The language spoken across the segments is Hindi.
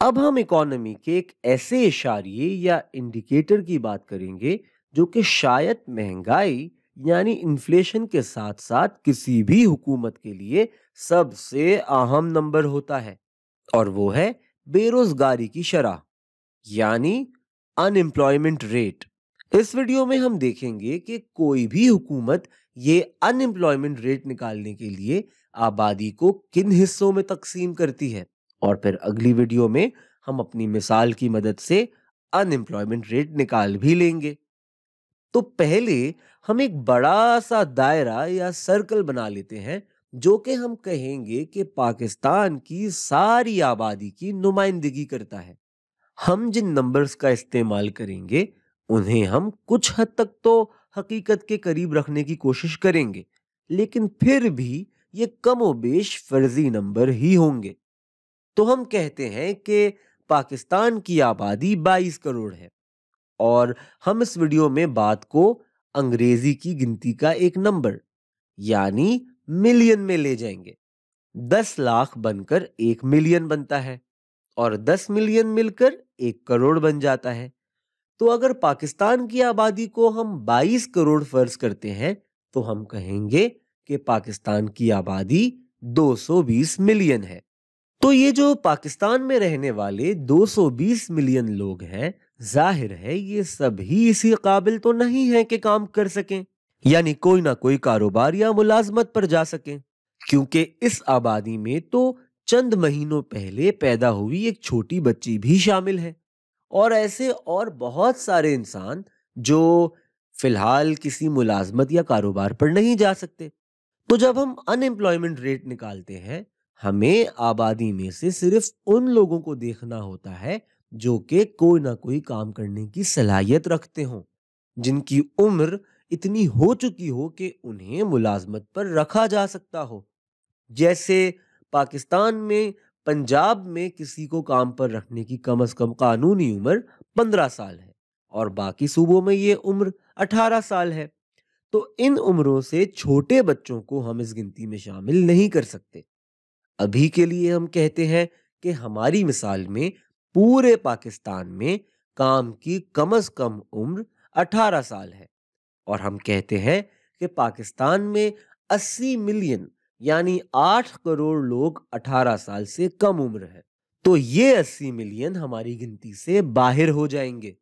अब हम इकोनॉमी के एक ऐसे इशारे या इंडिकेटर की बात करेंगे जो कि शायद महंगाई यानी इन्फ्लेशन के साथ साथ किसी भी हुकूमत के लिए सबसे अहम नंबर होता है। और वो है बेरोजगारी की शरह यानी अनएम्प्लॉयमेंट रेट। इस वीडियो में हम देखेंगे कि कोई भी हुकूमत ये अनएम्प्लॉयमेंट रेट निकालने के लिए आबादी को किन हिस्सों में तकसीम करती है, और फिर अगली वीडियो में हम अपनी मिसाल की मदद से अनएम्प्लॉयमेंट रेट निकाल भी लेंगे। तो पहले हम एक बड़ा सा दायरा या सर्कल बना लेते हैं जो कि हम कहेंगे कि पाकिस्तान की सारी आबादी की नुमाइंदगी करता है। हम जिन नंबर्स का इस्तेमाल करेंगे उन्हें हम कुछ हद तक तो हकीकत के करीब रखने की कोशिश करेंगे, लेकिन फिर भी ये कमोबेश फर्जी नंबर ही होंगे। तो हम कहते हैं कि पाकिस्तान की आबादी 22 करोड़ है, और हम इस वीडियो में बात को अंग्रेजी की गिनती का एक नंबर यानी मिलियन में ले जाएंगे। 10 लाख बनकर 1 मिलियन बनता है, और 10 मिलियन मिलकर 1 करोड़ बन जाता है। तो अगर पाकिस्तान की आबादी को हम 22 करोड़ फर्ज करते हैं तो हम कहेंगे कि पाकिस्तान की आबादी 220 मिलियन है। तो ये जो पाकिस्तान में रहने वाले 220 मिलियन लोग हैं, जाहिर है ये सभी इसी काबिल तो नहीं है कि काम कर सकें, यानी कोई ना कोई कारोबार या मुलाजमत पर जा सकें, क्योंकि इस आबादी में तो चंद महीनों पहले पैदा हुई एक छोटी बच्ची भी शामिल है, और ऐसे और बहुत सारे इंसान जो फिलहाल किसी मुलाजमत या कारोबार पर नहीं जा सकते। तो जब हम अनएम्प्लॉयमेंट रेट निकालते हैं, हमें आबादी में से सिर्फ उन लोगों को देखना होता है जो कि कोई ना कोई काम करने की सलाहियत रखते हों, जिनकी उम्र इतनी हो चुकी हो कि उन्हें मुलाजमत पर रखा जा सकता हो। जैसे पाकिस्तान में पंजाब में किसी को काम पर रखने की कम से कम कानूनी उम्र 15 साल है, और बाकी सूबों में ये उम्र 18 साल है। तो इन उम्रों से छोटे बच्चों को हम इस गिनती में शामिल नहीं कर सकते। अभी के लिए हम कहते हैं कि हमारी मिसाल में पूरे पाकिस्तान में काम की कम से कम उम्र 18 साल है, और हम कहते हैं कि पाकिस्तान में 80 मिलियन यानी 8 करोड़ लोग 18 साल से कम उम्र है। तो ये 80 मिलियन हमारी गिनती से बाहर हो जाएंगे।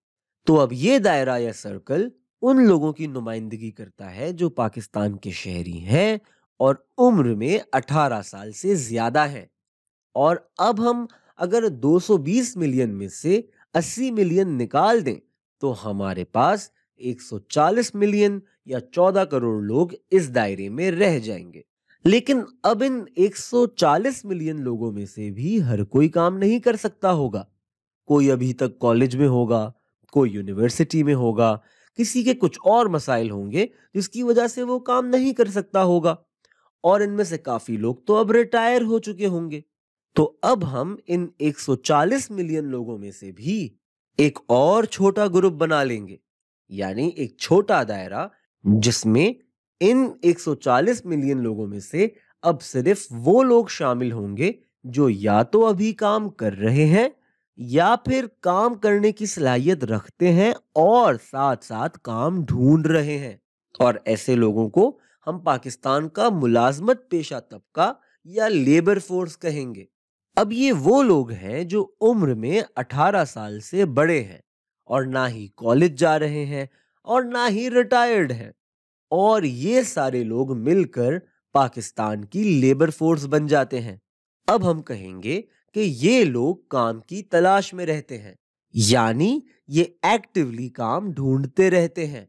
तो अब ये दायरा या सर्कल उन लोगों की नुमाइंदगी करता है जो पाकिस्तान के शहरी हैं और उम्र में 18 साल से ज्यादा हैं। और अब हम अगर 220 मिलियन में से 80 मिलियन निकाल दें तो हमारे पास 140 मिलियन या 14 करोड़ लोग इस दायरे में रह जाएंगे। लेकिन अब इन 140 मिलियन लोगों में से भी हर कोई काम नहीं कर सकता होगा। कोई अभी तक कॉलेज में होगा, कोई यूनिवर्सिटी में होगा, किसी के कुछ और मसाइल होंगे जिसकी वजह से वो काम नहीं कर सकता होगा, और इनमें से काफी लोग तो अब रिटायर हो चुके होंगे। तो अब हम इन 140 मिलियन लोगों में से भी एक और छोटा ग्रुप बना लेंगे, यानी एक छोटा दायरा जिसमें इन 140 मिलियन लोगों में से अब सिर्फ वो लोग शामिल होंगे जो या तो अभी काम कर रहे हैं या फिर काम करने की सलाहियत रखते हैं और साथ साथ काम ढूंढ रहे हैं। और ऐसे लोगों को हम पाकिस्तान का मुलाजमत पेशा तबका या लेबर फोर्स कहेंगे। अब ये वो लोग हैं जो उम्र में 18 साल से बड़े हैं, और ना ही कॉलेज जा रहे हैं और ना ही रिटायर्ड हैं, और ये सारे लोग मिलकर पाकिस्तान की लेबर फोर्स बन जाते हैं। अब हम कहेंगे कि ये लोग काम की तलाश में रहते हैं, यानी ये एक्टिवली काम ढूंढते रहते हैं।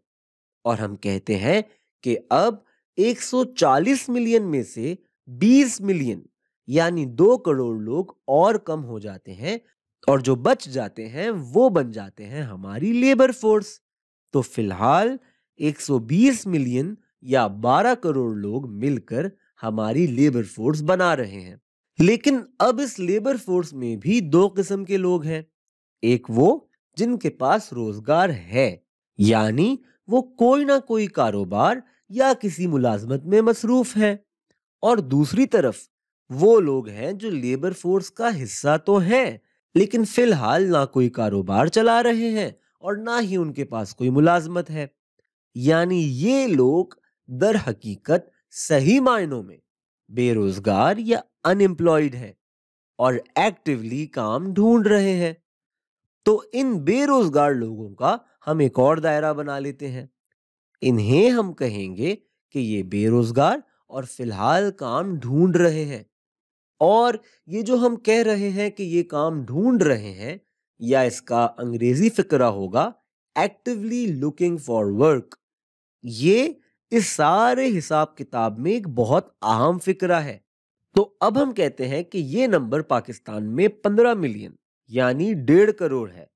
और हम कहते हैं कि अब 140 मिलियन में से 20 मिलियन यानी 2 करोड़ लोग और कम हो जाते हैं, और जो बच जाते हैं वो बन जाते हैं हमारी लेबर फोर्स। तो फिलहाल 120 मिलियन या 12 करोड़ लोग मिलकर हमारी लेबर फोर्स बना रहे हैं। लेकिन अब इस लेबर फोर्स में भी दो किस्म के लोग हैं। एक वो जिनके पास रोजगार है, यानी वो कोई ना कोई कारोबार या किसी मुलाजमत में मसरूफ है, और दूसरी तरफ वो लोग हैं जो लेबर फोर्स का हिस्सा तो हैं लेकिन फिलहाल ना कोई कारोबार चला रहे हैं और ना ही उनके पास कोई मुलाजमत है। यानी ये लोग दर हकीकत सही मायनों में बेरोजगार या अनएम्प्लॉयड हैं और एक्टिवली काम ढूंढ रहे हैं। तो इन बेरोजगार लोगों का हम एक और दायरा बना लेते हैं। इन्हें हम कहेंगे कि ये बेरोजगार और फिलहाल काम ढूंढ रहे हैं। और ये जो हम कह रहे हैं कि ये काम ढूंढ रहे हैं, या इसका अंग्रेजी फिक्रा होगा एक्टिवली लुकिंग फॉर वर्क, ये इस सारे हिसाब किताब में एक बहुत अहम फिक्रा है। तो अब हम कहते हैं कि ये नंबर पाकिस्तान में 15 मिलियन यानी 1.5 करोड़ है।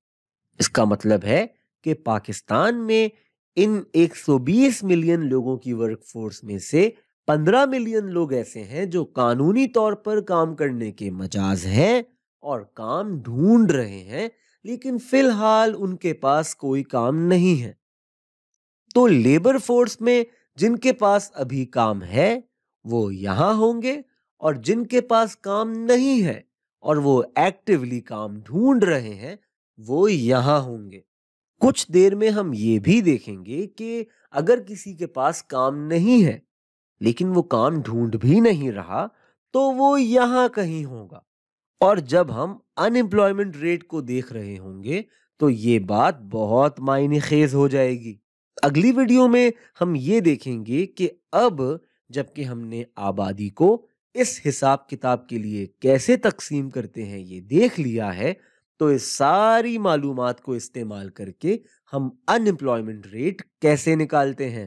इसका मतलब है कि पाकिस्तान में इन 120 मिलियन लोगों की वर्कफोर्स में से 15 मिलियन लोग ऐसे हैं जो कानूनी तौर पर काम करने के मजाज हैं और काम ढूंढ रहे हैं, लेकिन फिलहाल उनके पास कोई काम नहीं है। तो लेबर फोर्स में जिनके पास अभी काम है वो यहां होंगे, और जिनके पास काम नहीं है और वो एक्टिवली काम ढूंढ रहे हैं वो यहां होंगे। कुछ देर में हम ये भी देखेंगे कि अगर किसी के पास काम नहीं है लेकिन वो काम ढूंढ भी नहीं रहा तो वो यहां कहीं होगा। और जब हम अनएम्प्लॉयमेंट रेट को देख रहे होंगे तो ये बात बहुत मायने खेज हो जाएगी। अगली वीडियो में हम ये देखेंगे कि अब जबकि हमने आबादी को इस हिसाब किताब के लिए कैसे तकसीम करते हैं ये देख लिया है, तो इस सारी मालूमात को इस्तेमाल करके हम अनएम्प्लॉयमेंट रेट कैसे निकालते हैं।